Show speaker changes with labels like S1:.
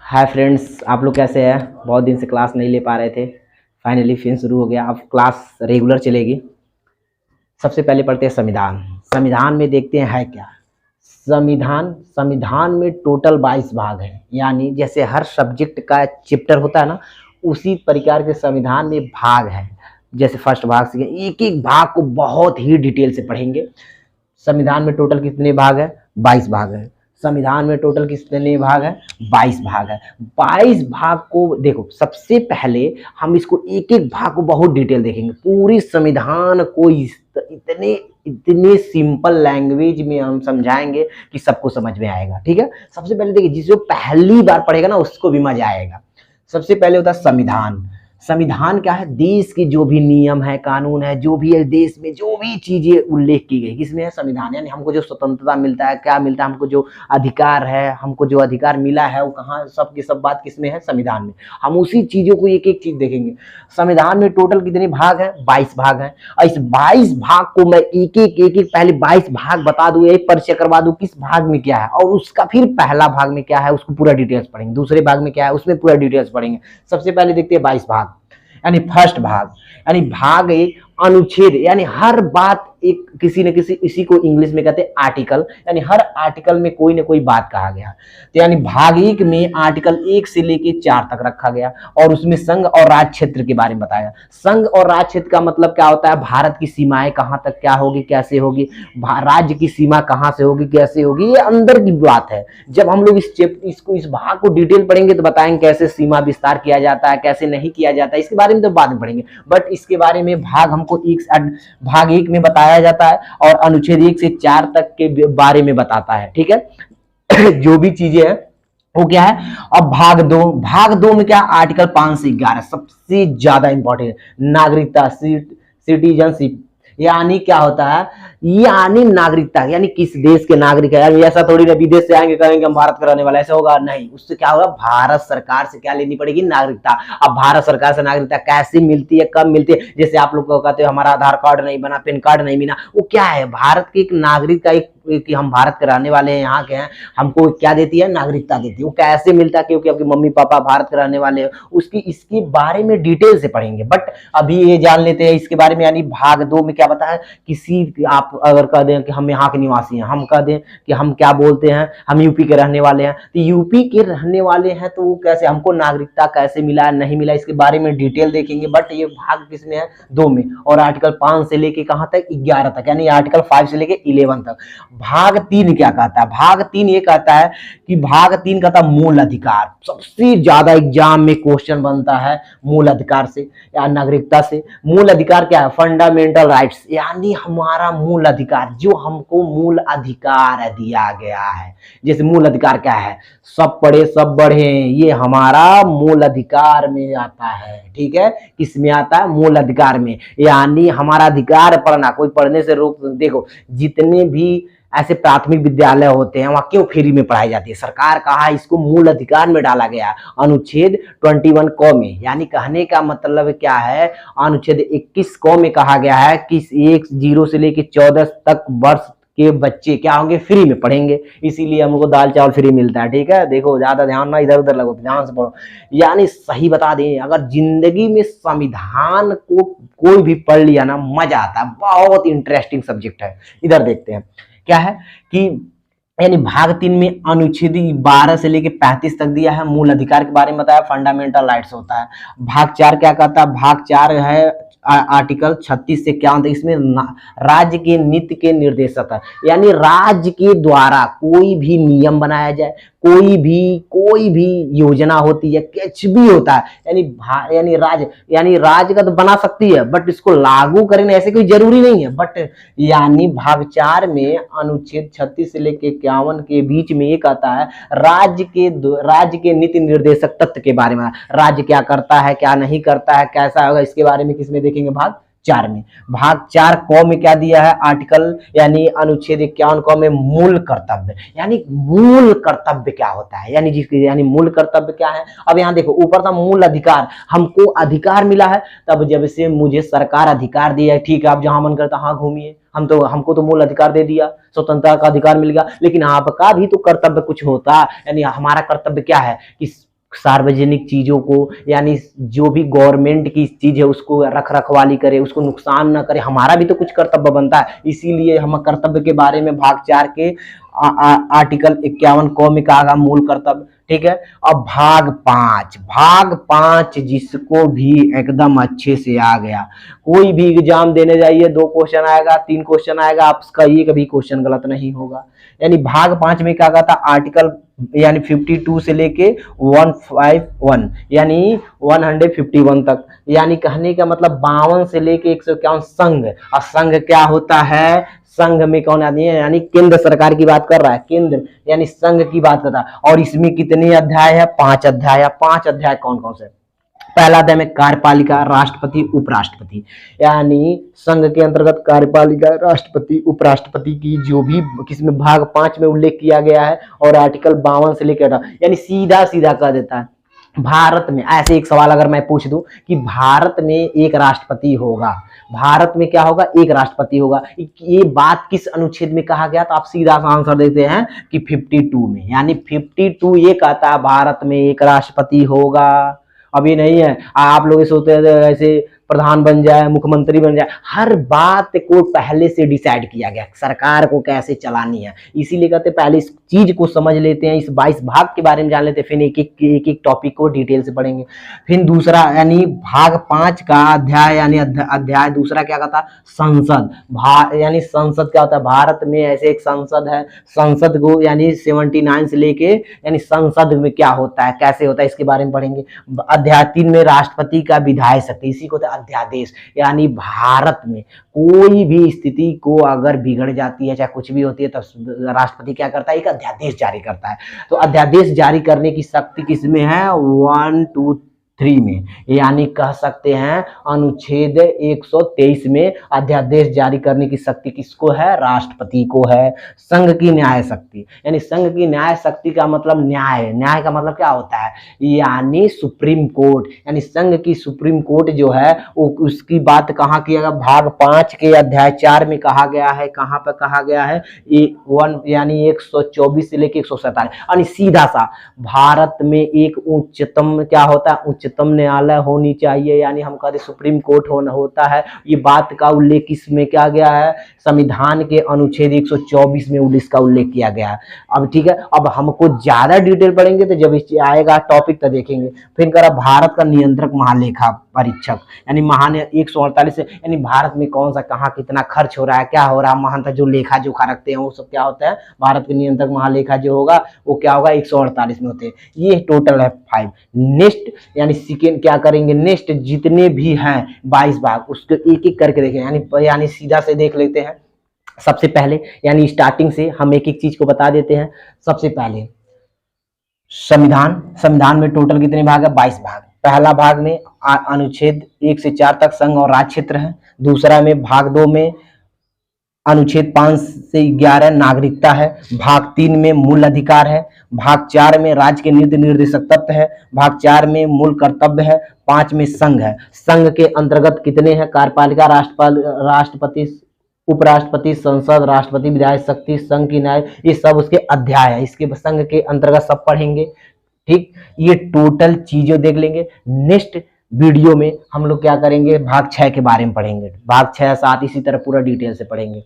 S1: Hi friends, आप लोग कैसे हैं? बहुत दिन से क्लास नहीं ले पा रहे थे। फाइनली फिर शुरू हो गया, अब क्लास रेगुलर चलेगी। सबसे पहले पढ़ते हैं संविधान। संविधान में देखते हैं है क्या। संविधान संविधान में टोटल 22 भाग हैं, यानी जैसे हर सब्जेक्ट का चैप्टर होता है ना, उसी प्रकार के संविधान में भाग है। जैसे फर्स्ट भाग से एक एक भाग को बहुत ही डिटेल से पढ़ेंगे। संविधान में टोटल कितने भाग है? 22 भाग है। संविधान में टोटल कितने भाग है? 22 भाग है। 22 भाग को देखो, सबसे पहले हम इसको एक एक भाग को बहुत डिटेल देखेंगे। पूरी संविधान को इतने इतने सिंपल लैंग्वेज में हम समझाएंगे कि सबको समझ में आएगा। ठीक है, सबसे पहले देखिए, जिसको पहली बार पढ़ेगा ना उसको भी मजा आएगा। सबसे पहले होता है संविधान। संविधान क्या है? देश के जो भी नियम है, कानून है, जो भी है देश में, जो भी चीजें उल्लेख की गई किसमें है? संविधान। यानी हमको जो स्वतंत्रता मिलता है, क्या मिलता है हमको, जो अधिकार है, हमको जो अधिकार मिला है वो कहाँ, सब की सब बात किसमें है? संविधान में। हम उसी चीजों को एक एक चीज देखेंगे। संविधान में टोटल कितने भाग है? 22 भाग है। और इस 22 भाग को मैं एक एक पहले 22 भाग बता दूं, एक परिचय करवा दूं किस भाग में क्या है, और उसका फिर पहला भाग में क्या है उसको पूरा डिटेल्स पढ़ेंगे, दूसरे भाग में क्या है उसमें पूरा डिटेल्स पढ़ेंगे। सबसे पहले देखते हैं 22 भाग, यानी फर्स्ट भाग। यानी भाग एक अनुच्छेद, यानी हर बात एक किसी न किसी, इसी को इंग्लिश में कहते हैं आर्टिकल, यानी हर आर्टिकल में कोई ना कोई बात कहा गया। तो यानी भाग एक में आर्टिकल 1 से लेके 4 तक रखा गया, और उसमें संघ और राज्य क्षेत्र के बारे में बताया। संघ और राज्य क्षेत्र का मतलब क्या होता है? भारत की सीमाएं कहां तक क्या होगी, कैसे होगी, राज्य की सीमा कहां से होगी, कैसे होगी, ये अंदर की बात है। जब हम लोग इस भाग को डिटेल पढ़ेंगे तो बताएंगे कैसे सीमा विस्तार किया जाता है, कैसे नहीं किया जाता है, इसके बारे में तो बाद में पढ़ेंगे। बट इसके बारे में भाग हमको भाग 1 में बताया जाता है, और अनुच्छेद 1 से 4 तक के बारे में बताता है। ठीक है जो भी चीजें हैं वो क्या है। अब भाग दो में क्या? आर्टिकल 5 से 11 सबसे ज्यादा इंपॉर्टेंट, नागरिकता, सिटीजनशिप। यानी क्या होता है? यानी नागरिकता, यानी किस देश के नागरिक है। यानी ऐसा थोड़ी ना विदेश से आएंगे कहेंगे हम भारत का रहने वाला, ऐसा होगा नहीं। उससे क्या होगा? भारत सरकार से क्या लेनी पड़ेगी? नागरिकता। अब भारत सरकार से नागरिकता कैसे मिलती है, कब मिलती है? जैसे आप लोग को कहते हो हमारा आधार कार्ड नहीं बना, पैन कार्ड नहीं मिला, वो क्या है? भारत के एक नागरिक का एक कि हम भारत के रहने वाले हैं, यहाँ के हैं, हमको क्या देती है? नागरिकता देती है। वो कैसे मिलता है? क्योंकि आपके मम्मी पापा भारत के रहने वाले हैं, उसकी इसके बारे में डिटेल से पढ़ेंगे। बट अभी ये जान लेते हैं इसके बारे में। यानी भाग 2 में क्या बताया? किसी आप अगर कह दें कि हम यहाँ के निवासी हैं, हम कह दें कि हम क्या बोलते हैं, हम यूपी के रहने वाले हैं, तो यूपी के रहने वाले हैं तो वो कैसे, हमको नागरिकता कैसे मिला, नहीं मिला, इसके बारे में डिटेल देखेंगे। बट ये भाग किसमें है? 2 में। और आर्टिकल 5 से लेके कहां तक? 11 तक, यानी आर्टिकल 5 से लेके 11 तक। भाग 3 क्या कहता है? भाग 3 ये कहता है कि भाग 3 कहता है मूल अधिकार। सबसे ज्यादा एग्जाम में क्वेश्चन बनता है मूल अधिकार से या नागरिकता से। मूल अधिकार क्या है? फंडामेंटल राइट्स, यानी हमारा मूल अधिकार, जो हमको मूल अधिकार दिया गया है। जैसे मूल अधिकार क्या है? सब पढ़े सब बढ़े, ये हमारा मूल अधिकार में आता है। ठीक है, किसमें आता है? मूल अधिकार में। यानी हमारा अधिकार पढ़ना, कोई पढ़ने से रोक, देखो जितने भी ऐसे प्राथमिक विद्यालय होते हैं वहां क्यों फ्री में पढ़ाई जाती है? सरकार कहा इसको मूल अधिकार में डाला गया, अनुच्छेद 21 क में। यानी कहने का मतलब क्या है? अनुच्छेद 21 क में कहा गया है कि 10 से लेकर 14 तक वर्ष के बच्चे क्या होंगे? फ्री में पढ़ेंगे। इसीलिए हमको दाल चावल फ्री मिलता है। ठीक है, देखो ज्यादा ध्यान ना इधर उधर लगो, ध्यान से पढ़ो। यानी सही बता दें, अगर जिंदगी में संविधान को कोई भी पढ़ लिया ना, मजा आता है, बहुत इंटरेस्टिंग सब्जेक्ट है। इधर देखते हैं क्या है कि यानी भाग 3 में अनुच्छेद 12 से लेके 35 तक दिया है, मूल अधिकार के बारे में बताया, फंडामेंटल राइट्स होता है। भाग 4 क्या कहता है? भाग 4 है आर्टिकल 36 से क्या होता है? इसमें राज्य के नीति के निर्देशक है, यानी राज्य के द्वारा कोई भी नियम बनाया जाए, कोई भी योजना होती है, कुछ भी होता है, यानी राज्य का तो बना सकती है, बट इसको लागू करने ऐसे कोई जरूरी नहीं है। बट यानी भाग 4 में अनुच्छेद 36 से लेकर 51 के बीच में ये कहता है राज्य के नीति निर्देशक तत्व के बारे में, राज्य क्या करता है, क्या नहीं करता है, कैसा होगा, इसके बारे में किसमें देखेंगे? भाग 4 में। भाग 4 क में क्या दिया है, आर्टिकल यानी अनुच्छेद 51 क में मूल कर्तव्य, यानी मूल कर्तव्य क्या होता है, यानी जिसके यानी मूल कर्तव्य क्या है। अब यहाँ देखो ऊपर था मूल अधिकार, हमको अधिकार मिला है, तब जब से मुझे सरकार अधिकार दिया है, ठीक है आप जहां मन करता हाँ घूमिए, हमको तो मूल अधिकार दे दिया, स्वतंत्रता का अधिकार मिल गया, लेकिन आपका भी तो कर्तव्य कुछ होता, यानी हमारा कर्तव्य क्या है कि सार्वजनिक चीजों को यानी जो भी गवर्नमेंट की चीज है उसको रख रखवाली करे, उसको नुकसान ना करे, हमारा भी तो कुछ कर्तव्य बनता है। इसीलिए हम कर्तव्य के बारे में भाग 4 के आर्टिकल 51 क में कहा मूल कर्तव्य, ठीक है। अब भाग 5 जिसको भी एकदम अच्छे से आ गया, कोई भी एग्जाम देने जाइए 2 क्वेश्चन आएगा 3 क्वेश्चन आएगा, आपका एक भी क्वेश्चन गलत नहीं होगा। यानी भाग 5 में क्या था, आर्टिकल यानी 52 से लेके 151 यानी 151 तक, यानी कहने का मतलब 52 से लेके 151 संघ। और संघ क्या होता है, संघ में कौन आदमी है, यानी केंद्र सरकार की बात कर रहा है, केंद्र यानी संघ की बात कर रहा है। और इसमें कितने अध्याय है, 5 अध्याय है। 5 अध्याय कौन कौन से, पहला अध्याय में कार्यपालिका, राष्ट्रपति, उपराष्ट्रपति, यानी संघ के अंतर्गत कार्यपालिका, राष्ट्रपति, उपराष्ट्रपति की जो भी किसमें भाग 5 में उल्लेख किया गया है, और आर्टिकल 52 से लेकर यानी सीधा सीधा कह देता है भारत में। ऐसे एक सवाल अगर मैं पूछ दूं कि भारत में एक राष्ट्रपति होगा, भारत में क्या होगा, एक राष्ट्रपति होगा, ये बात किस अनुच्छेद में कहा गया, तो आप सीधा आंसर देते हैं कि 52 में, यानी 52 ये कहता है भारत में एक राष्ट्रपति होगा। अभी नहीं है आप लोग सोचते हैं ऐसे प्रधान बन जाए, मुख्यमंत्री बन जाए, हर बात को पहले से डिसाइड किया गया सरकार को कैसे चलानी है। इसीलिए कहते पहले इस चीज को समझ लेते हैं, इस 22 भाग के बारे में जान लेते हैं, फिर एक एक टॉपिक को डिटेल से पढ़ेंगे। फिर दूसरा यानी भाग 5 का अध्याय यानी अध्याय दूसरा क्या कहता है, संसद। यानी संसद क्या होता है, भारत में ऐसे एक संसद है, संसद को यानी 79 से लेके यानी संसद में क्या होता है, कैसे होता है, इसके बारे में पढ़ेंगे। अध्याय 3 में राष्ट्रपति का विधायी शक्ति, इसी को अध्यादेश, यानी भारत में कोई भी स्थिति को अगर बिगड़ जाती है चाहे कुछ भी होती है तो राष्ट्रपति क्या करता है, एक अध्यादेश जारी करता है। तो अध्यादेश जारी करने की शक्ति किसमें है, 1, 2, 3 में, यानी कह सकते हैं अनुच्छेद 123 में अध्यादेश जारी करने की शक्ति किसको है, राष्ट्रपति को है। संघ की न्याय शक्ति, यानी संघ की न्याय शक्ति का मतलब न्याय, न्याय का मतलब क्या होता है, यानी सुप्रीम कोर्ट, यानी संघ की सुप्रीम कोर्ट जो है वो उसकी बात कहाँ किया गया, भाग 5 के अध्याय 4 में कहा गया है। कहाँ पर कहा गया है, 1 यानी 124 से लेकर 147, यानी सीधा सा भारत में एक उच्चतम क्या होता है, उच्चतम न्यायालय होनी चाहिए, यानी हम कहते सुप्रीम कोर्ट होता है। ये बात का उल्लेख इसमें क्या गया है, संविधान के अनुच्छेद 124 में इसका उल्लेख किया गया है। अब ठीक है, अब हमको ज्यादा डिटेल पढ़ेंगे तो जब आएगा टॉपिक तो देखेंगे। फिर करा भारत का नियंत्रक महालेखा परीक्षक, यानी 148 यानी भारत में कौन सा कहाँ कितना खर्च हो रहा है, क्या हो रहा है, महान जो लेखा जोखा रखते हैं वो सब क्या होता है, भारत के नियंत्रक महालेखा जो होगा वो क्या होगा 148 में होते हैं। ये टोटल है 5। नेक्स्ट यानी सेकेंड क्या करेंगे, नेक्स्ट जितने भी हैं 22 भाग उसको एक एक करके देखें, यानी सीधा से देख लेते हैं। सबसे पहले यानी स्टार्टिंग से हम एक एक चीज को बता देते हैं। सबसे पहले संविधान में टोटल कितने भाग है, 22 भाग। पहला भाग में अनुच्छेद 1 से 4 तक संघ और राज्य क्षेत्र है। दूसरा में भाग 2 में अनुच्छेद 5 से 11 नागरिकता है। भाग 3 में मूल अधिकार है। भाग 4 में राज्य के निर्देशक तत्व है। भाग 4 में मूल कर्तव्य है। 5 में संघ है। संघ के अंतर्गत कितने हैं, कार्यपालिका, राष्ट्रपति, उपराष्ट्रपति, संसद, राष्ट्रपति, विधायी शक्ति, संघ की न्याय, ये सब उसके अध्याय है, इसके संघ के अंतर्गत सब पढ़ेंगे। ठीक, ये टोटल चीजें देख लेंगे। नेक्स्ट वीडियो में हम लोग क्या करेंगे, भाग 6 के बारे में पढ़ेंगे। भाग 6, 7 इसी तरह पूरा डिटेल से पढ़ेंगे।